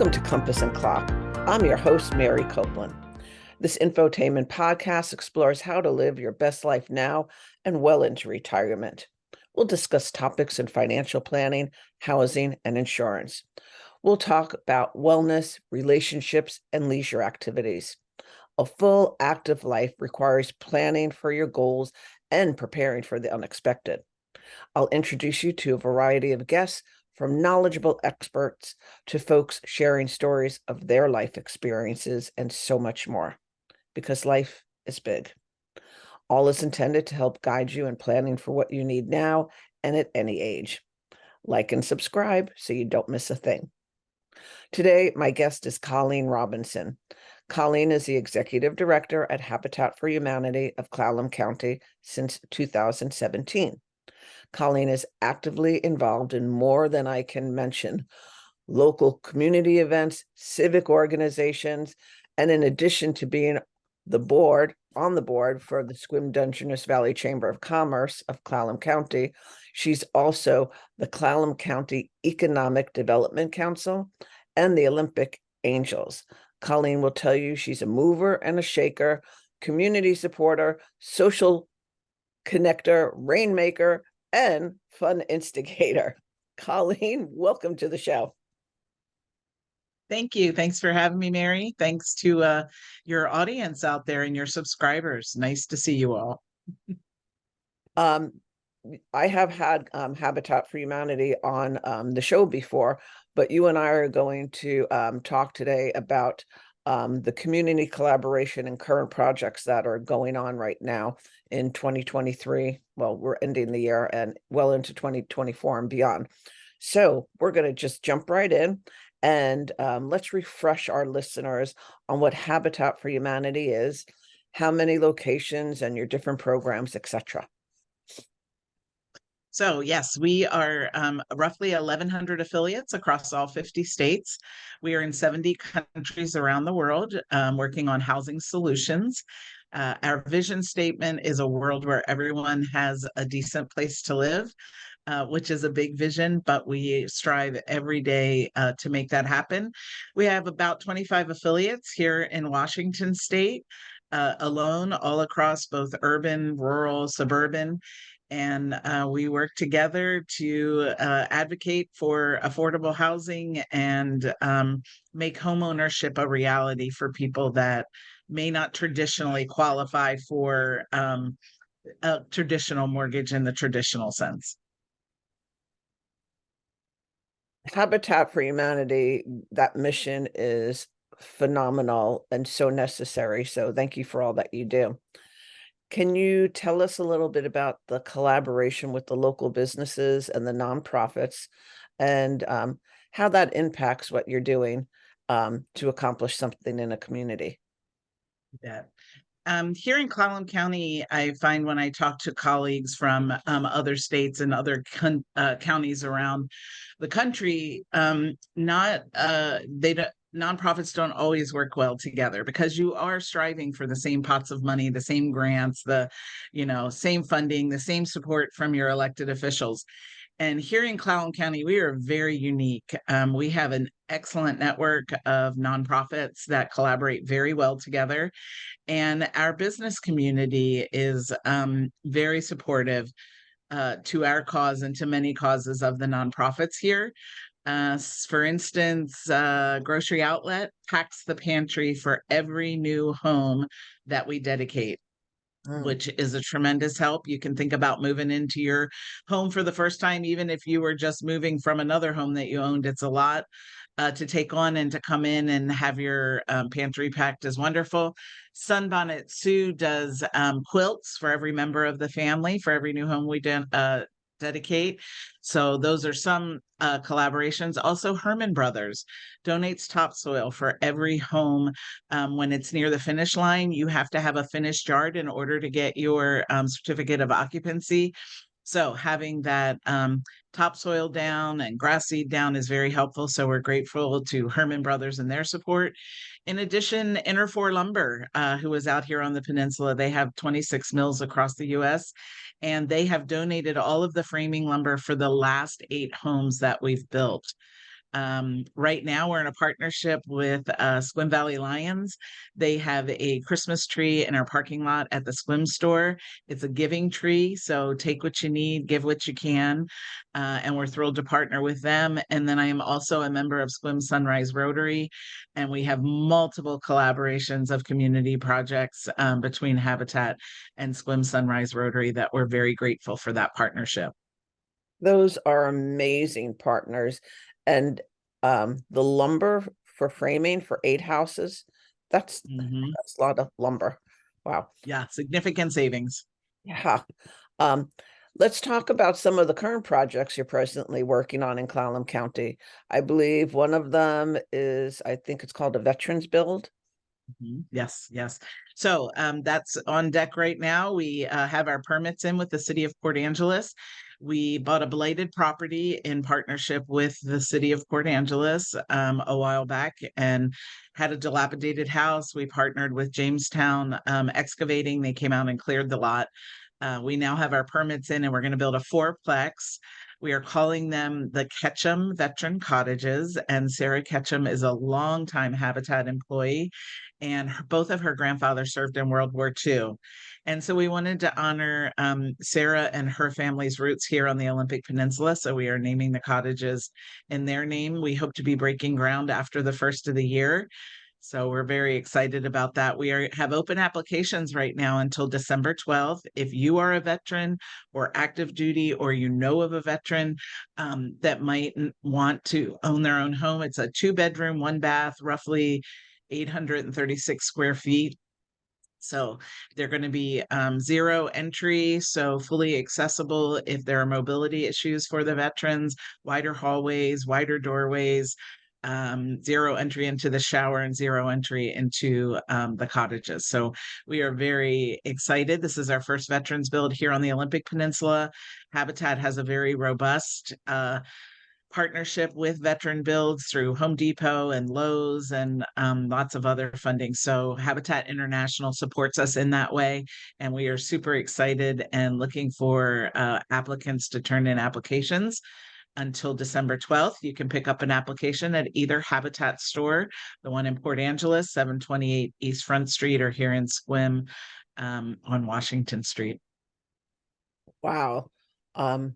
Welcome to Compass and Clock. I'm your host, Mary Copeland. This infotainment podcast explores how to live your best life now and well into retirement. We'll discuss topics in financial planning, housing, and insurance. We'll talk about wellness, relationships, and leisure activities. A full, active life requires planning for your goals and preparing for the unexpected. I'll introduce you to a variety of guests, from knowledgeable experts to folks sharing stories of their life experiences and so much more, because life is big. All is intended to help guide you in planning for what you need now and at any age. Like and subscribe so you don't miss a thing. Today, my guest is Colleen Robinson. Colleen is the Executive Director at Habitat for Humanity of Clallam County since 2017. Colleen is actively involved in more than I can mention: local community events, civic organizations, and in addition to being on the board for the Squim-Dungeness Valley Chamber of Commerce of Clallam County, she's also the Clallam County Economic Development Council and the Olympic Angels. Colleen will tell you she's a mover and a shaker, community supporter, social connector, rainmaker, and fun instigator. Colleen, welcome to the show. Thank you. Thanks for having me, Mary. Thanks to your audience out there and your subscribers. Nice to see you all. I have had Habitat for Humanity on the show before, but you and I are going to talk today about the community collaboration and current projects that are going on right now in 2023. Well, we're ending the year and well into 2024 and beyond. So we're going to just jump right in and let's refresh our listeners on what Habitat for Humanity is, how many locations and your different programs, etc. So yes, we are roughly 1,100 affiliates across all 50 states. We are in 70 countries around the world, working on housing solutions. Our vision statement is a world where everyone has a decent place to live, which is a big vision, but we strive every day to make that happen. We have about 25 affiliates here in Washington State, alone, all across both urban, rural, suburban. And we work together to advocate for affordable housing and make homeownership a reality for people that may not traditionally qualify for a traditional mortgage in the traditional sense. Habitat for Humanity, that mission is phenomenal and so necessary. So thank you for all that you do. Can you tell us a little bit about the collaboration with the local businesses and the nonprofits and how that impacts what you're doing to accomplish something in a community? Yeah. Here in Clallam County, I find when I talk to colleagues from other states and other counties around the country, nonprofits don't always work well together because you are striving for the same pots of money, the same grants, the same funding, the same support from your elected officials. And here in Clallam County, we are very unique. We have an excellent network of nonprofits that collaborate very well together. And our business community is very supportive to our cause and to many causes of the nonprofits here. For instance, Grocery Outlet packs the pantry for every new home that we dedicate, which is a tremendous help. You can think about moving into your home for the first time, even if you were just moving from another home that you owned. It's a lot to take on, and to come in and have your pantry packed is wonderful. Sunbonnet Sue does quilts for every member of the family for every new home we dedicate. So those are some collaborations. Also, Herman Brothers donates topsoil for every home. When it's near the finish line, you have to have a finished yard in order to get your certificate of occupancy. So having that topsoil down and grass seed down is very helpful. So we're grateful to Herman Brothers and their support. In addition, Interfor Lumber, who is out here on the peninsula, they have 26 mills across the U.S., and they have donated all of the framing lumber for the last 8 homes that we've built. Right now, we're in a partnership with Swim Valley Lions. They have a Christmas tree in our parking lot at the swim store. It's a giving tree, so take what you need, give what you can, and we're thrilled to partner with them. And then I am also a member of Swim Sunrise Rotary, and we have multiple collaborations of community projects between Habitat and Swim Sunrise Rotary that we're very grateful for that partnership. Those are amazing partners. And the lumber for framing for 8 houses, that's Mhm. that's a lot of lumber. Wow. Yeah, significant savings. Yeah. Um, let's talk about some of the current projects you're presently working on in Clallam County. I believe one of them is, I think it's called a Veterans Build. Yes, yes. So that's on deck right now. We have our permits in with the city of Port Angeles. We bought a blighted property in partnership with the city of Port Angeles a while back and had a dilapidated house. We partnered with Jamestown Excavating. They came out and cleared the lot. We now have our permits in and we're going to build a fourplex. We are calling them the Ketchum Veteran Cottages, and Sarah Ketchum is a longtime Habitat employee, and both of her grandfathers served in World War II. And so we wanted to honor Sarah and her family's roots here on the Olympic Peninsula. So we are naming the cottages in their name. We hope to be breaking ground after the first of the year. So we're very excited about that. Have open applications right now until December 12th. If you are a veteran or active duty, or you know of a veteran that might want to own their own home, it's a 2-bedroom, 1 bath, roughly 836 square feet. So they're going to be zero entry, so fully accessible if there are mobility issues for the veterans, wider hallways, wider doorways, zero entry into the shower, and zero entry into the cottages. So we are very excited. This is our first veterans build here on the Olympic Peninsula. Habitat has a very robust partnership with Veteran Builds through Home Depot and Lowe's and lots of other funding. So Habitat International supports us in that way. And we are super excited and looking for applicants to turn in applications until December 12th. You can pick up an application at either Habitat store, the one in Port Angeles, 728 East Front Street, or here in Sequim on Washington Street. Wow. Um,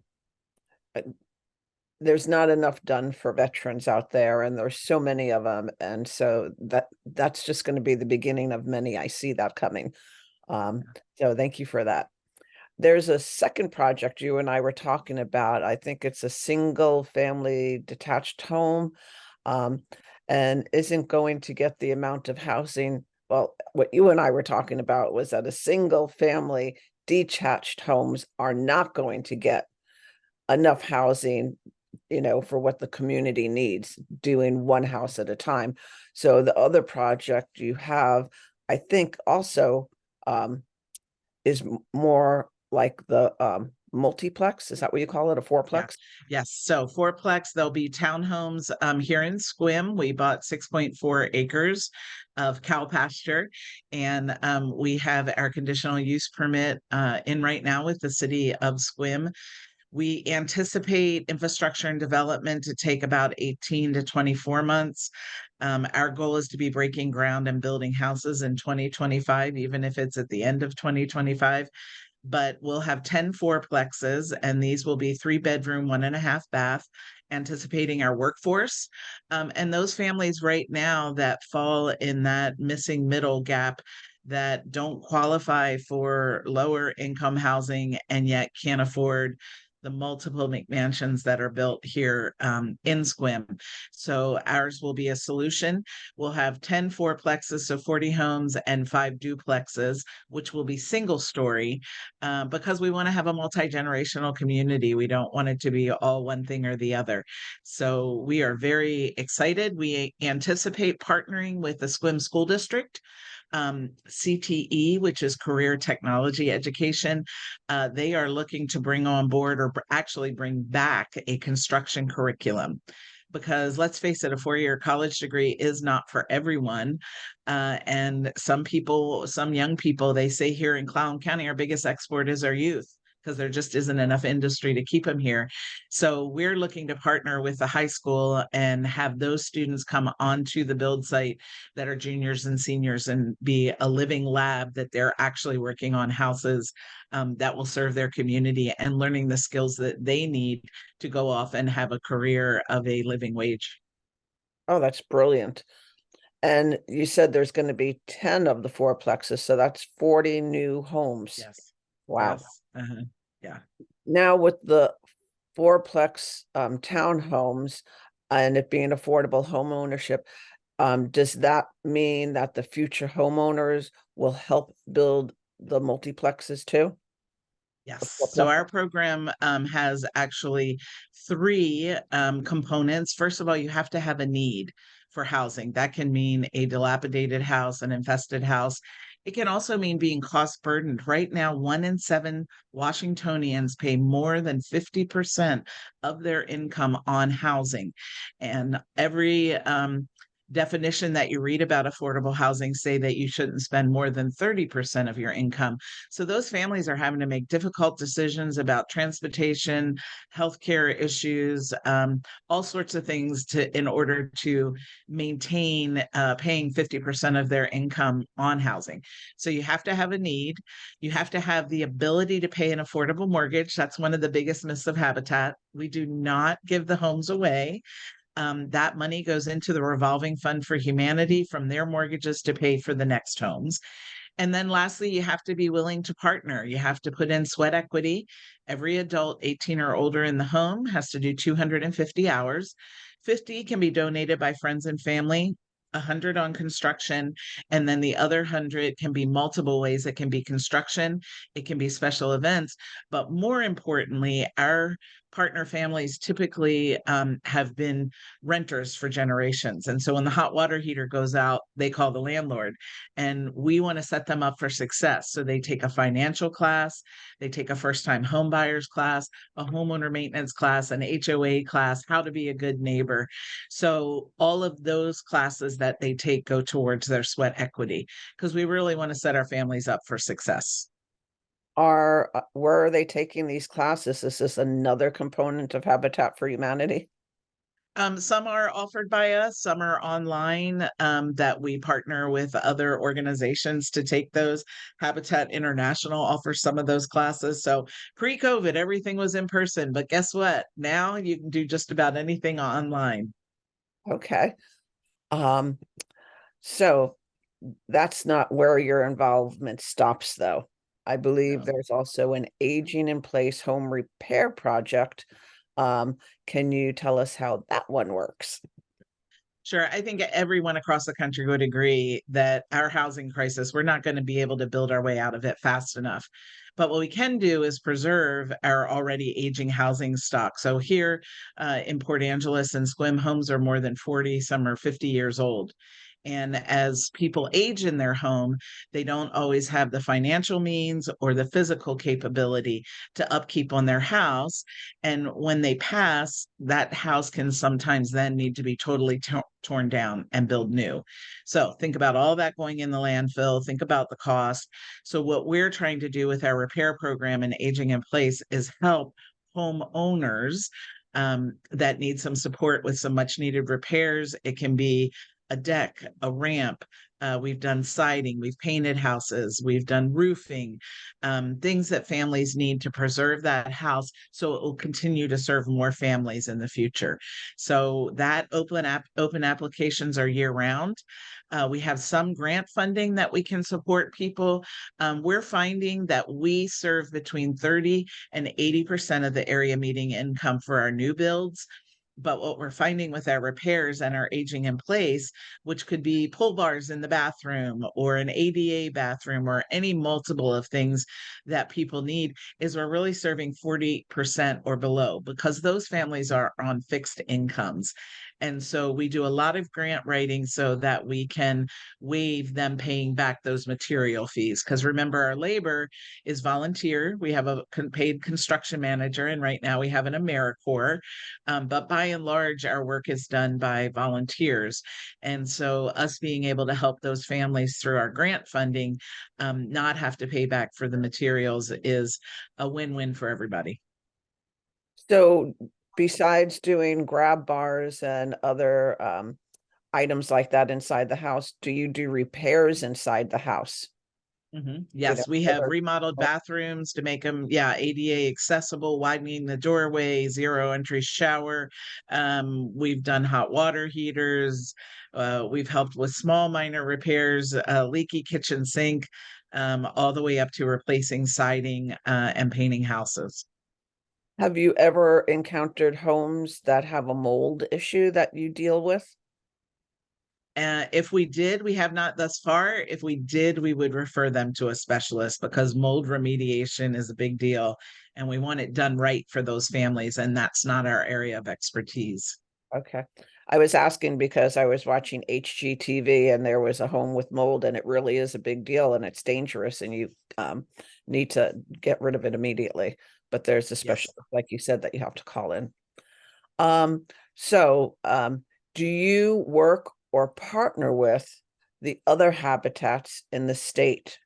there's not enough done for veterans out there, and there's so many of them. And so that's just going to be the beginning of many. I see that coming. So thank you for that. There's a second project you and I were talking about. I think it's a single family detached home, and isn't going to get the amount of housing. Well, what you and I were talking about was that a single family detached homes are not going to get enough housing, for what the community needs, doing one house at a time. So the other project you have, I think also is more like the multiplex. Is that what you call it? A fourplex? Yeah. Yes. So fourplex, there'll be townhomes here in Sequim. We bought 6.4 acres of cow pasture, and we have our conditional use permit in right now with the city of Sequim. We anticipate infrastructure and development to take about 18 to 24 months. Our goal is to be breaking ground and building houses in 2025, even if it's at the end of 2025. But we'll have 10 fourplexes, and these will be 3-bedroom, 1.5 bath, anticipating our workforce. And those families right now that fall in that missing middle gap, that don't qualify for lower income housing and yet can't afford the multiple McMansions that are built here in Sequim. So ours will be a solution. We'll have 10 fourplexes, so 40 homes, and 5 duplexes, which will be single story, because we want to have a multi-generational community. We don't want it to be all one thing or the other. So we are very excited. We anticipate partnering with the Sequim School District, CTE, which is Career Technology Education. They are looking to bring on board, or actually bring back, a construction curriculum. Because let's face it, a 4-year college degree is not for everyone. And some young people, they say here in Clallam County, our biggest export is our youth, because there just isn't enough industry to keep them here. So we're looking to partner with the high school and have those students come onto the build site that are juniors and seniors and be a living lab that they're actually working on houses that will serve their community and learning the skills that they need to go off and have a career of a living wage. Oh, that's brilliant. And you said there's going to be 10 of the fourplexes, so that's 40 new homes. Yes. Wow. Yes. Yeah. Now with the fourplex townhomes and it being affordable home ownership, does that mean that the future homeowners will help build the multiplexes too? The Yes. So fourplex? our program has actually three components. First of all, you have to have a need for housing. That can mean a dilapidated house, an infested house. It can also mean being cost burdened. Right now, 1 in 7 Washingtonians pay more than 50% of their income on housing. And every definition that you read about affordable housing say that you shouldn't spend more than 30% of your income. So those families are having to make difficult decisions about transportation, healthcare issues, all sorts of things in order to maintain paying 50% of their income on housing. So you have to have a need. You have to have the ability to pay an affordable mortgage. That's one of the biggest myths of Habitat. We do not give the homes away. That money goes into the revolving fund for humanity from their mortgages to pay for the next homes. And then lastly, you have to be willing to partner. You have to put in sweat equity. Every adult 18 or older in the home has to do 250 hours. 50 can be donated by friends and family, 100 on construction, and then the other 100 can be multiple ways. It can be construction, it can be special events, but more importantly, our partner families typically have been renters for generations. And so when the hot water heater goes out, they call the landlord. And we want to set them up for success. So they take a financial class, they take a first time home buyers class, a homeowner maintenance class, an HOA class, how to be a good neighbor. So all of those classes that they take go towards their sweat equity because we really want to set our families up for success. Where are they taking these classes? Is this another component of Habitat for Humanity? Some are offered by us, some are online that we partner with other organizations to take those. Habitat International offers some of those classes. So pre-COVID, everything was in person, but guess what? Now you can do just about anything online. Okay. Um, so that's not where your involvement stops, though. I believe So, there's also an aging in place home repair project. Can you tell us how that one works? sure. I think everyone across the country would agree that our housing crisis, we're not going to be able to build our way out of it fast enough. But what we can do is preserve our already aging housing stock. So here in Port Angeles and Sequim, homes are more than 40, some are 50 years old. And as people age in their home, they don't always have the financial means or the physical capability to upkeep on their house. And when they pass, that house can sometimes then need to be totally torn down and build new. So think about all that going in the landfill, think about the cost. So, what we're trying to do with our repair program and aging in place is help homeowners that need some support with some much needed repairs. It can be a deck, a ramp. We've done siding, we've painted houses, we've done roofing, things that families need to preserve that house so it will continue to serve more families in the future. So that open applications are year round. We have some grant funding that we can support people. We're finding that we serve between 30 and 80% of the area median income for our new builds. But what we're finding with our repairs and our aging in place, which could be pull bars in the bathroom or an ADA bathroom or any multiple of things that people need, is we're really serving 40% or below because those families are on fixed incomes. And so we do a lot of grant writing so that we can waive them paying back those material fees. Because remember, our labor is volunteer. We have a paid construction manager, and right now we have an AmeriCorps. But by and large, our work is done by volunteers. And so us being able to help those families through our grant funding, not have to pay back for the materials, is a win-win for everybody. So besides doing grab bars and other items like that inside the house, do you do repairs inside the house? Yes, we have Other- remodeled bathrooms to make them, yeah, ADA accessible, widening the doorway, zero entry shower. We've done hot water heaters. We've helped with small minor repairs, leaky kitchen sink, all the way up to replacing siding and painting houses. Have you ever encountered homes that have a mold issue that you deal with? If we did, we have not thus far. If we did, we would refer them to a specialist because mold remediation is a big deal and we want it done right for those families. And that's not our area of expertise. Okay. I was asking because I was watching HGTV and there was a home with mold, and it really is a big deal and it's dangerous, and you need to get rid of it immediately. But there's a Yes. specialist, like you said, that you have to call in. So do you work or partner with the other habitats in the state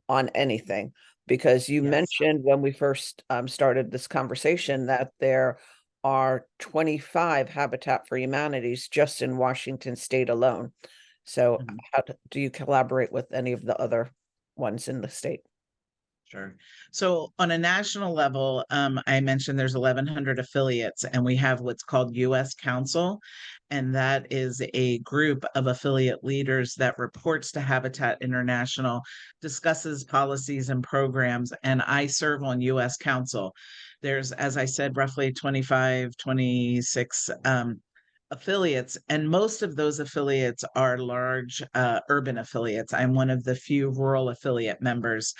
on anything? Because you Yes. mentioned when we first started this conversation that there are 25 Habitat for Humanities just in Washington state alone. So Mhm. how do you collaborate with any of the other ones in the state? Sure. So on a national level, I mentioned there's 1,100 affiliates, and we have what's called U.S. Council, and that is a group of affiliate leaders that reports to Habitat International, discusses policies and programs, and I serve on U.S. Council. There's, as I said, roughly 25, 26 affiliates, and most of those affiliates are large urban affiliates. I'm one of the few rural affiliate members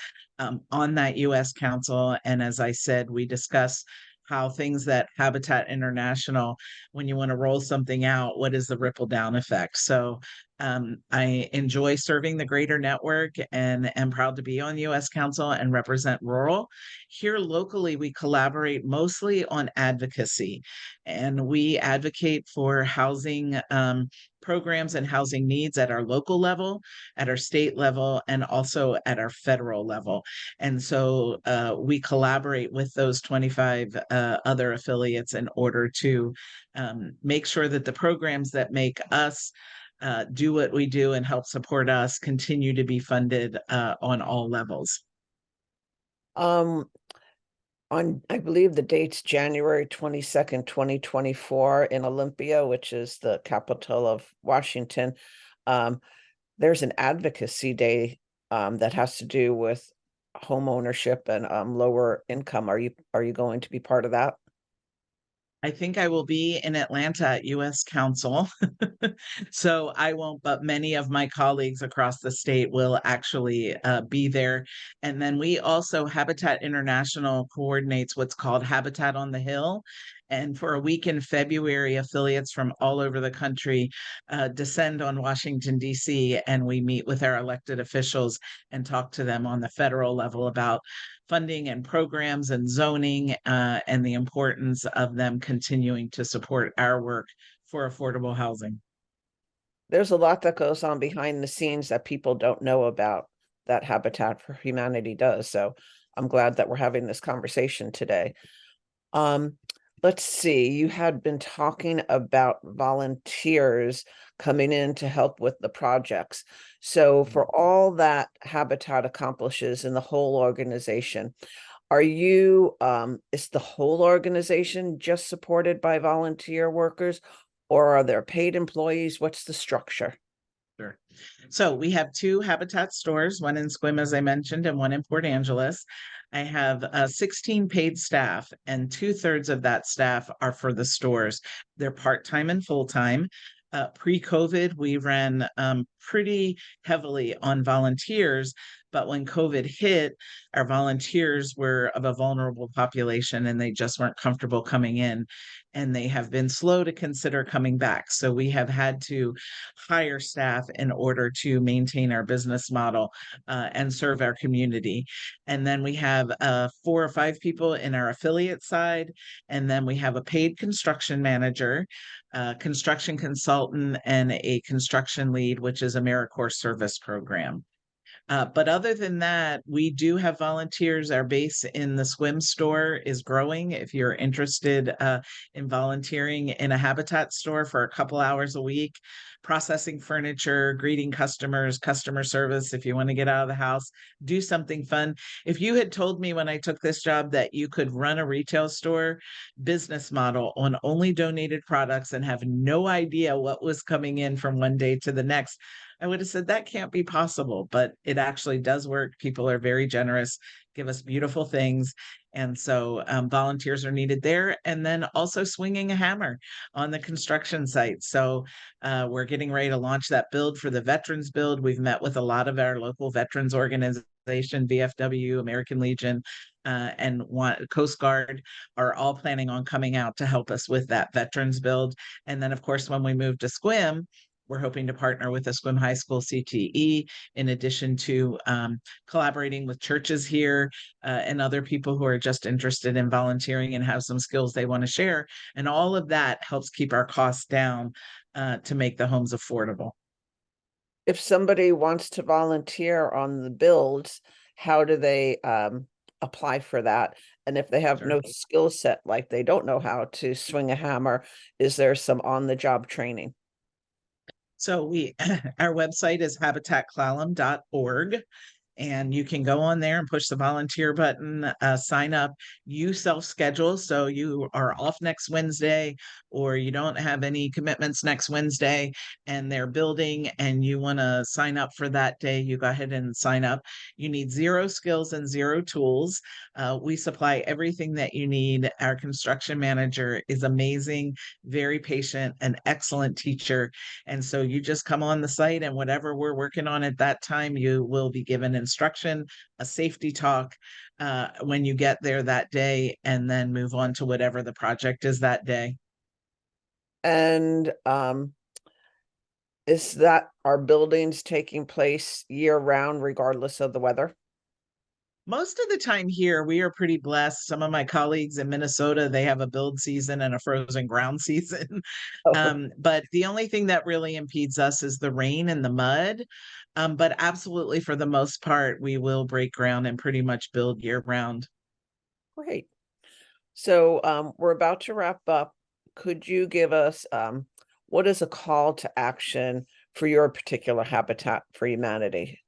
on that U.S. Council. And as I said, we discuss how things that Habitat International, when you want to roll something out, what is the ripple down effect? So I enjoy serving the greater network and am proud to be on U.S. Council and represent rural. Here locally, we collaborate mostly on advocacy, and we advocate for housing programs and housing needs at our local level, at our state level, and also at our federal level. And so we collaborate with those 25 other affiliates in order to make sure that the programs that make us do what we do and help support us continue to be funded on all levels. Um, on, I believe the date's January 22nd, 2024 in Olympia, which is the capital of Washington. Um, there's an advocacy day that has to do with home ownership and lower income. Are you going to be part of that? I think I will be in Atlanta at US Council. So I won't, but many of my colleagues across the state will actually be there. And then we also, Habitat International coordinates what's called Habitat on the Hill. And for a week in February, affiliates from all over the country descend on Washington, D.C., and we meet with our elected officials and talk to them on the federal level about funding and programs and zoning, and the importance of them continuing to support our work for affordable housing. There's a lot that goes on behind the scenes that people don't know about that Habitat for Humanity does. So I'm glad that we're having this conversation today. Um, let's see, you had been talking about volunteers coming in to help with the projects. So for all that Habitat accomplishes in the whole organization, are you, is the whole organization just supported by volunteer workers, or are there paid employees? What's the structure? Sure. So we have two Habitat stores, one in Sequim, as I mentioned, and one in Port Angeles. I have 16 paid staff, and 2/3 of that staff are for the stores. They're part-time and full-time. Pre-COVID, we ran pretty heavily on volunteers, But when COVID hit, our volunteers were of a vulnerable population and they just weren't comfortable coming in. And they have been slow to consider coming back. So we have had to hire staff in order to maintain our business model and serve our community. And then we have 4 or 5 people in our affiliate side. And then we have a paid construction manager, construction consultant, and a construction lead, which is AmeriCorps service program. But other than that, we do have volunteers. Our base in the swim store is growing. If you're interested in volunteering in a Habitat store for a couple hours a week, processing furniture, greeting customers, customer service, if you want to get out of the house, do something fun. If you had told me when I took this job that you could run a retail store business model on only donated products and have no idea what was coming in from one day to the next, I would have said that can't be possible, but it actually does work. People are very generous, give us beautiful things. And so volunteers are needed there. And then also swinging a hammer on the construction site. So we're getting ready to launch that build for the Veterans Build. We've met with a lot of our local veterans organization, VFW, American Legion, and Coast Guard are all planning on coming out to help us with that Veterans Build. And then, of course, when we move to Swim, we're hoping to partner with the Swim High School CTE, in addition to collaborating with churches here and other people who are just interested in volunteering and have some skills they want to share. And all of that helps keep our costs down to make the homes affordable. If somebody wants to volunteer on the builds, how do they apply for that? And if they have no Sure. skill set, like they don't know how to swing a hammer, is there some on-the-job training? So our website is habitatclallam.org. And you can go on there and push the volunteer button, sign up. You self-schedule, so you are off next Wednesday, or you don't have any commitments next Wednesday, and they're building, and you want to sign up for that day. You go ahead and sign up. You need 0 skills and 0 tools. We supply everything that you need. Our construction manager is amazing, very patient, an excellent teacher. And so you just come on the site, and whatever we're working on at that time, you will be given instruction, a safety talk when you get there that day, and then move on to whatever the project is that day. And is that our buildings taking place year round regardless of the weather? Most of the time here, we are pretty blessed. Some of my colleagues in Minnesota, they have a build season and a frozen ground season. Oh, But the only thing that really impedes us is the rain and the mud. But absolutely, for the most part, we will break ground and pretty much build year round. great. So we're about to wrap up. Could you give us what is a call to action for your particular Habitat for Humanity?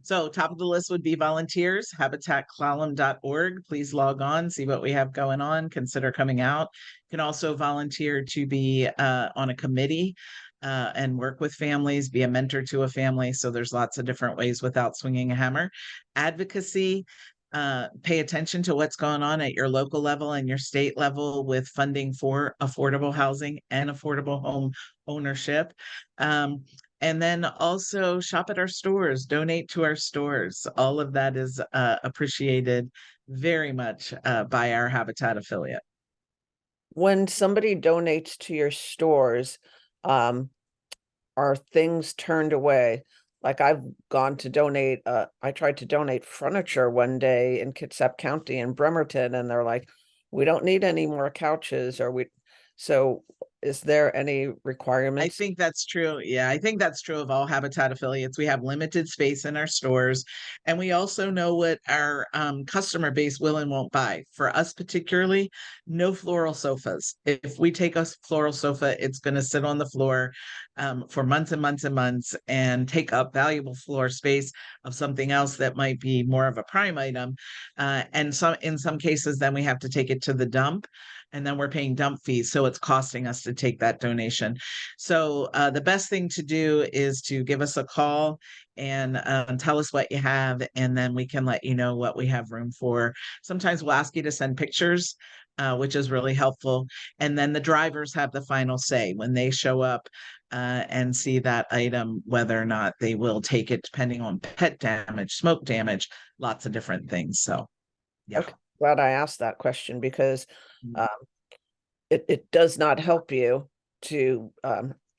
So top of the list would be volunteers, habitatclallam.org. Please log on, see what we have going on, consider coming out. You can also volunteer to be on a committee and work with families, be a mentor to a family. So there's lots of different ways without swinging a hammer. Advocacy, pay attention to what's going on at your local level and your state level with funding for affordable housing and affordable home ownership. And then also shop at our stores, donate to our stores. All of that is appreciated very much by our Habitat affiliate. When somebody donates to your stores, um, are things turned away? Like I've gone to donate, I tried to donate furniture one day in Kitsap County in Bremerton, and they're like, we don't need any more couches, so is there any I requirements? think that's true. Yeah, I think that's true of all Habitat affiliates. We have limited space in our stores, and we also know what our customer base will and won't buy. For us, particularly, no floral sofas. If we take a floral sofa, it's going to sit on the floor for months and months and months and take up valuable floor space of something else that might be more of a prime item. And in some cases, then we have to take it to the dump, and then we're paying dump fees. So it's costing us to take that donation. So the best thing to do is to give us a call and tell us what you have, and then we can let you know what we have room for. Sometimes we'll ask you to send pictures, which is really helpful. And then the drivers have the final say when they show up. and see that item, whether or not they will take it, depending on pet damage, smoke damage, lots of different things. So, yeah. Okay, glad I asked that question because it does not help you to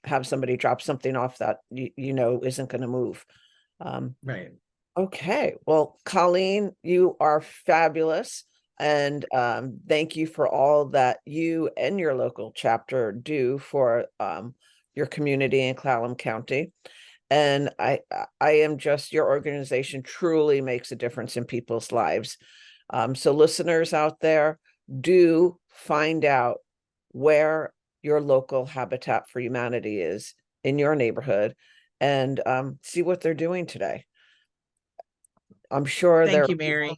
have somebody drop something off that you know isn't going to move. Right. Okay, well, Colleen, you are fabulous. And thank you for all that you and your local chapter do for your community in Clallam County. And I am just, your organization truly makes a difference in people's lives. So listeners out there, do find out where your local Habitat for Humanity is in your neighborhood and see what they're doing today. I'm sure Thank you, Mary.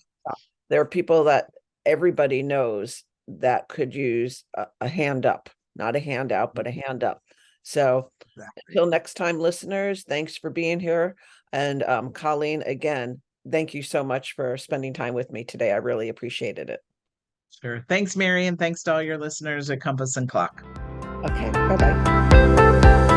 there are people that everybody knows that could use a hand up, not a handout, but a hand up. So until next time, listeners, thanks for being here. And Colleen, again, thank you so much for spending time with me today. I really appreciated it. Sure. Thanks, Mary, and thanks to all your listeners at Compass and Clock. Okay, bye-bye.